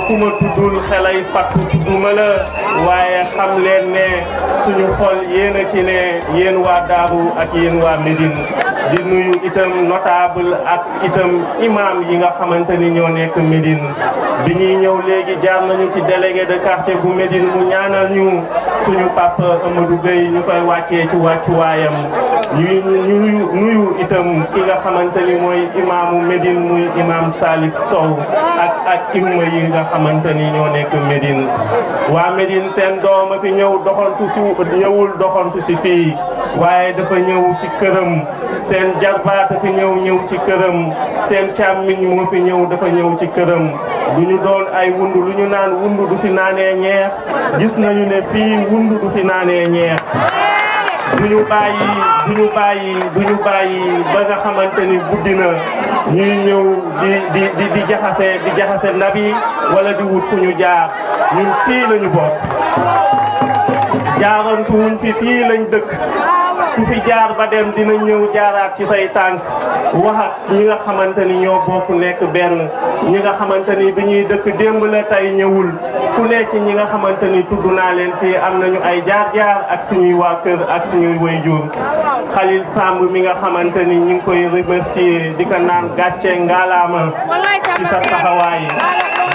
ku ma tuddul xelay fàttu tudduma la waaye xam leen ne suñu xol yéen a ci ne yéen waa Daaru ak yéen waa Médine di nuyu itam notable ak itam imam yi nga xamante ni ñoo nekk Médine bi ñuy ñëw léegi jaar nañu ci délégué de quartier bu Médine mu ñaanal ñu suñu papa Amadou Gueye ñu koy wàccee ci wàccuwaayam ñuy nuyu itam ki nga xamante ni mooy imaamu Médine muy imam Salif Sow ak imma yi nga xamante ni ñoo nekk Médine waa Médine seen doom a fi ñëw ñëwul doxantu si fii waaye dafa ñëw ci këram seen jarbaat a fi ñëw ci këram seen càmmiñ moo fi ñëw dafa ñëw ci këram du ñu doon ay wundu lu ñu naan wundu du fi naanee ñeex gis nañu ne fii wundu du fi naanee ñeex du ñu bàyyi ba nga xamante ni guddi na ñuy ñëw di jaxase nabi wala di wut fu ñu jaar ñun fii lañu bokk jaarantu wuñ fii lañ dëkk ku fi jaar ba dem dina ñëw jaaraat ci say tànk wax ak ñi nga xamante ni ñoo bokk nekk benn ñi nga xamante ni bi ñuy dëkk démb la tey ñëwul ku ne ci ñi nga xamante ni tudd naa leen fii am nañu ay jaar-jaar ak suñuy waa kër ak suñuy waajur Khalil Samb mi nga xamante ni ñu ngi koy remercier di ko naan gàcce ngaalaama ci sa taxawaay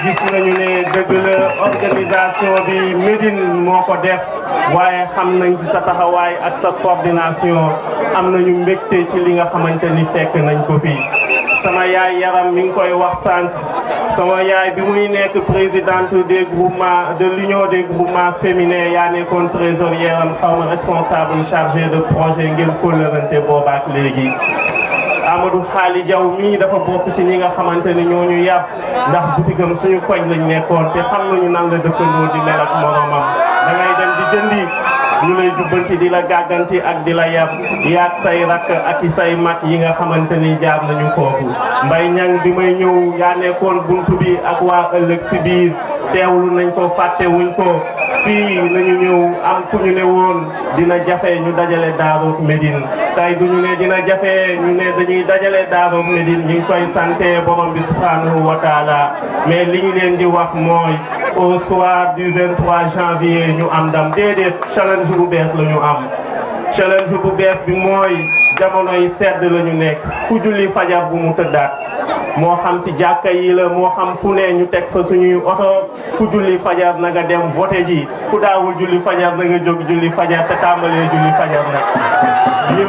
gis nañu ne dëgg la organisation bi Médine moo ko def waaye xam nañ ci sa taxawaay ak sa coordination am nañu mbégte ci li nga xamante ni fekk nañ ko fi sama yaay yaram mi ngi koy wax sànq sama yaay bi muy nekk présidente des groupements de l'union des groupements féminins yaa nekkoon trésorière am xaw ma responsable chargé de projet ngeen kóllërante boobaak léegi Amadou Xaali Jaw mii dafa bokk ci ñi nga xamante ni ñoo ñu yàpp ndax butigam suñu koñ lañ nekkoon te xam nañu nan la dëkkandoo di mel ak moromam da ngay dem di jëndi ñu lay jubbanti di la gàgganti ak di la yàpp yaag say rakk ak i say mag yi nga xamante ni jaar nañu foofu Mbay Ñang bi may ñëw yaa nekkoon buntu bi ak waa ëllëg si biir teewlu nañ ko fàtte wuñ ko fii nañu ñëw am ku ñu ne woon dina jafe ñu dajale Daaru Médine tey du ñu ne dina jafe ñu ne dañuy dajale Daaru Médine ñu ngi koy santé borom bi subhanahu wa taala mais li ñu leen di wax mooy au soir du 23 janvier ñu am ndam déedéet challenge bu bees la ñu am challenge bu bees bi mooy jamono yi sedd la ñu nekk ku julli fajar bu mu tëddaat moo xam si jàkka yi la moo xam fu ne ñu teg fa suñuy oto ku julli fajar na nga dem voté ji ku daawul julli fajar na nga jóg julli fajar te tàmbalee julli fajar nag li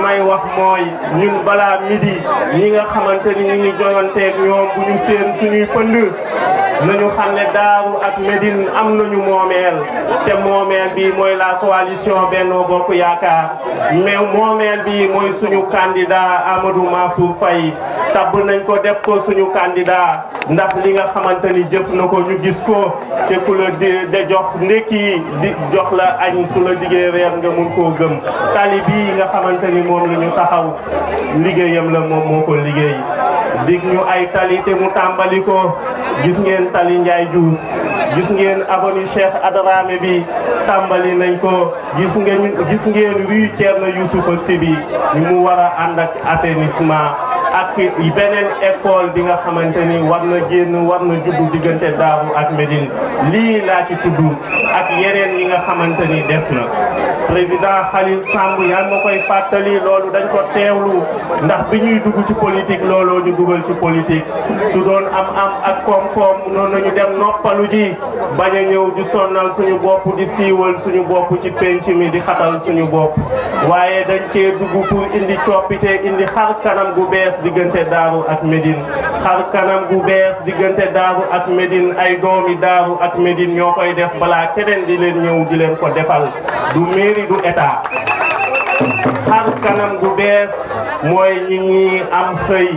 may wax mooy ñun balaa midi ñi nga xamante ni ñu ngi joyanteeg ñoom bu ñu seen suñuy pënd nañu xam ne Daaru ak Médine am nañu moomeel te moomeel bi mooy la coalition Benno Bokk Yaakaar mais moomeel bi mooy suñu candidat Amadou Mansour Faye tabb nañ ko def ko suñu candidat ndax li nga xamante ni jëf na ko ñu gis ko te ku la de jox ndekki di jox la añ su la diggee reer nga mun koo gëm tali bii nga xamante ni moom la ñu taxaw liggéeyam la moom moo ko liggéey dig ñu ay tali te mu tàmbali ko gis ngeen tali Ndiaye Diouf gis ngeen avenue Cheikh Adarame bi tàmbali nañ ko gis ngeen rue Thierno Youssoufa Sy bi mu war a ànd ak assainissement ak beneen école bi nga xamante ni war na juddu diggante Daaru ak Médine lii laa ci tudd ak yeneen yi nga xamante ni des na président Khalil Samb yaa ma koy fàttali loolu dañ ko teewlu ndax bi ñuy dugg ci politique looloo ñu dugal ci politique su doon am ak koom-koom noonu nañu dem noppalu ji bañ a ñëw di sonnal suñu bopp di siiwal suñu bopp ci penc mi di xatal suñu bopp waaye dañ cee dugg pour indi coppite indi xar kanam gu bees diggante Daaru ak Médine xar kanam gu bees diggante Daaru ak Médine ay doomi Daaru ak Médine ñoo koy def balaa keneen di leen ñëw di leen ko defal du mairie du état xar kanam gu bees mooy ñi ñi am xëy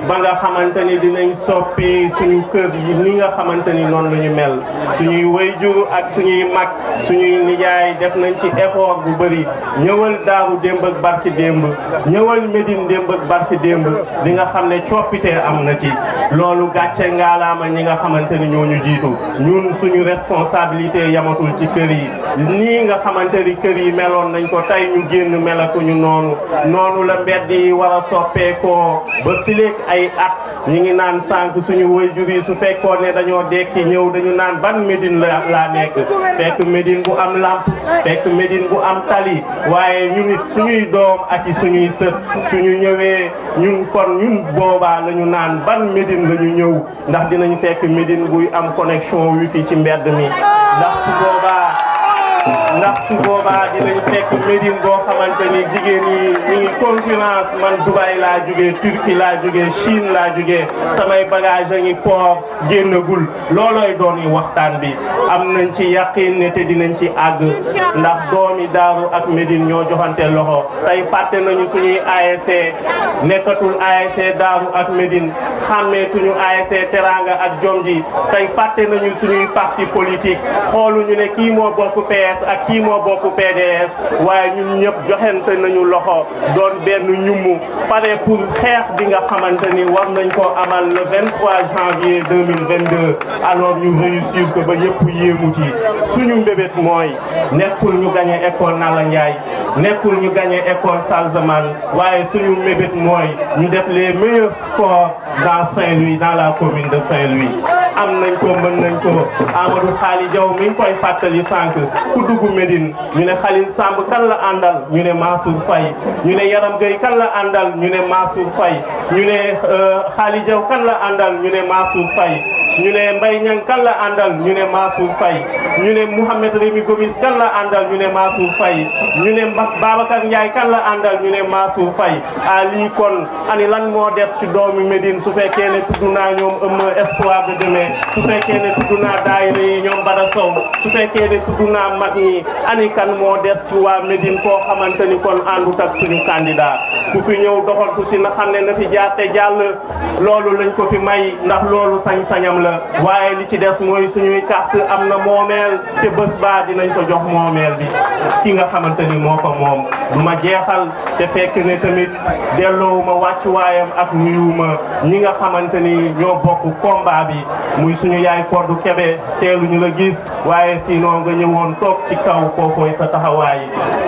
ba nga xamante ni dinañ soppi suñu kër yi ni nga xamante ni noonu la ñu mel suñuy wayjur ak suñuy mag suñuy nijaay def nañ ci effort bu bëri ñëwal Daaru démb ak barki démb ñëwal Médine démb ak barki démb di nga xam ne coppite am na ci loolu gàcce ngaalaama ñi nga xamante ni ñoo ñu jiitu ñun suñu responsabilité yamatul ci kër yi nii nga xamante ni kër yi meloon nañ ko tey ñu génn melatuñu noonu la mbedd yi war a soppeekoo ba fileeg ay at ñi ngi naan sànq suñu waajur yi su fekkoon ne dañoo dekki ñëw dañu naan ban Médine laa nekk fekk Médine bu am lamp fekk Médine bu am tali waaye ñu nit suñuy doom ak i suñuy sët suñu ñëwee ñun kon ñun boobaa la ñu naan ban Médine la ñu ñëw ndax dinañ fekk Médine buy am connexion wifi ci mbedd mi ndax su boobaa dinañ fekk Médine boo xamante ni jigéen yi ñu ngi concurrence man Dubaï laa jógee Turquie laa jógee Chine laa jógee samay bagage a ngi port génnagul loolooy doon yi waxtaan bi am nañ ci yaqin ne te dinañ ci àgg ndax doomi Daaru ak Médine ñoo joxante loxo tey fàtte nañu suñuy ASC nekkatul ASC Daaru ak Médine xàmmeetuñu ASC Teranga ak Jom ji tey fàtte nañu suñuy parti politique xooluñu ne kii moo bokk PS ak kii moo bokk PDS waaye ñun ñëpp joxente nañu loxo doon benn ñummu pare pour xeex bi nga xamante ni war nañ ko amal le 23 janvier 2022 alors ñu réussir ko ba ñëpp yéemu ci suñu mbébét mooy nekkul ñu gagné école Nalla Ndiaye nekkul ñu gagné école Salzaman waaye suñu mbébét mooy ñu def les meilleurs scores dans Saint-Louis dans la commune de Saint-Louis am nañ ko mën nañ ko Amadou Khali Diaw mi ngi koy fàttali sànq ku dugg Médine ñu ne Khalil Samb kan la àndal ñu ne Mansour Faye ñu ne Yaram Gueye kan la àndal ñu ne Mansour Faye ñu ne Khali Diaw kan la àndal ñu ne Mansour Faye ñu ne Mbaye Niang kan la àndal ñu ne Mansour Faye ñu ne Mouhamed Rémi Gomis kan la àndal ñu ne Mansour Faye ñu ne Babacar Ndiaye kan la àndal ñu ne Mansour Faye a lii kon ani lan moo des ci doomi Médine su fekkee ne tudd naa ñoom espoir de demain su fekkee ne tudd naa daayira yi ñoom Bada Sow su fekkee ne tudd naa mag ñi ani kan moo des ci waa Médine koo xamante ni kon àndut ak suñu candidat ku fi ñëw doxantu si na xam ne na fi jaar te jàll loolu lañ ko fi may ndax loolu sañ-sañam la waaye li ci des mooy suñuy carte am na moomeel te bés baa dinañ ko jox moomeel bi ki nga xamante ni moo ko moom du ma jeexal te fekk ne tamit delloowuma wàccuwaayam ak nuyuwuma ñi nga xamante ni ñoo bokk combat bi muy suñu yaay Koddu Kebe teelu ñu la gis waaye sinon nga ñëwoon toog ci kaw foofooy sa taxawaay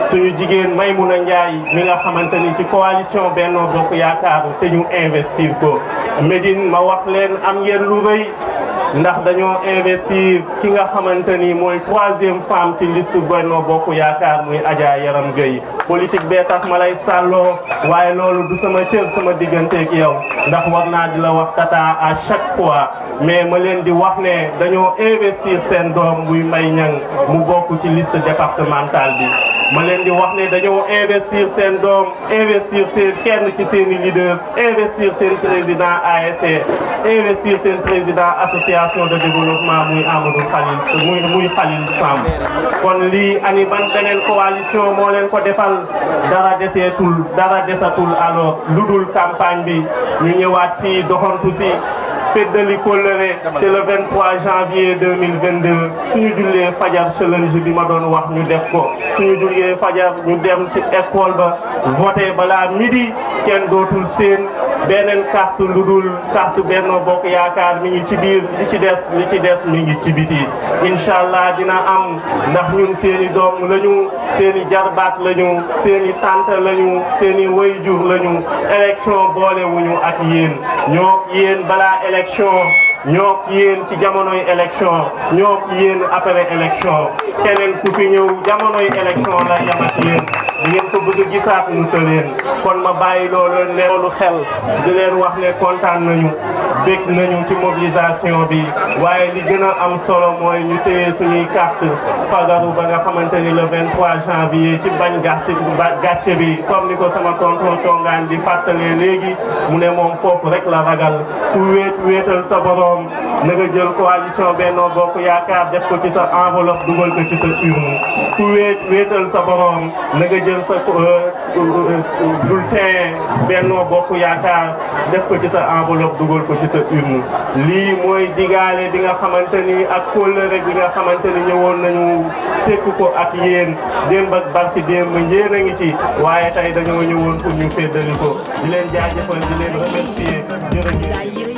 suñu jigéen Maymuna Njaay mi nga xamante ni ci coalition Benno Bokk Yaakaar te ñu investir ko Médine ma wax leen am ngeen lu rëy ndax dañoo investir ki nga xamante ni mooy 3e femme ci liste Benno Bokk Yaakaar muy Adja Yaram Gueye politique bee tax ma lay sàlloo waaye loolu du sama cër sama digganteeg yow ndax war naa di la wax tata à chaque fois mais ma leen di wax ne dañoo investir seen doom muy Mbaye Niang mu bokk ci liste départementale bi ma leen di wax ne dañoo investir seen doom investir seen kenn ci seen i leader investir seen président ASC investir seen président association de développement muy Amadou Khalil muy Khalil Samb kon lii ani ban beneen coalition moo leen ko defal dara desatul alors lu dul campagne bi ñu ñëwaat fii doxantu si feddali kóllëre te le 23 janvier 2022 suñu jullee fajar challenge bi ma doon wax ñu def ko suñu jullee fajar ñu dem ci école ba voté balaa midi kenn dootul seen beneen carte lu dul carte Benno Bokk Yaakaar mi ngi ci biir li ci des mi ngi ci biti incha allah dina am ndax ñun seeni doom lañu seeni jarbaat lañu seeni tante lañu seeni wayjur lañu élection boolewuñu ak yéen ñoo yéen balaa élection ñoo yéen ci jamonoy élection ñoo yéen après élection keneen ku fi ñëw jamonoy élection la yam ak yéen di ngeen ko bëgg gisaat mu tëleen kon ma bàyyi loolu xel di leen wax ne kontaan nañu bég nañu ci mobilisation bi waaye li gën a am solo mooy ñu téye suñuy carte fagaru ba nga xamante ni le 23 janvier ci bañ gàcce bi comme ni ko sama tonton Congaan di fàttalee léegi mu ne moom foofu rek la ragal ku wéetal sa borom na nga jël coalition Benno Bokk Yaakaar def ko ci sa enveloppe dugal ko ci sa urne ku wéetal sa borom na nga jël sa bulletin Benno Bokk Yaakaar def ko ci sa enveloppe dugal ko ci sa urne lii mooy digaale bi nga xamante ni ak kóllëre bi nga xamante ni ñëwoon nañu sekku ko ak yéen démb ak barki démb yéen a ngi ci waaye tey dañoo ñëwoon pour ñu feddali ko di leen jaajëfal di leen remercier jërëjëf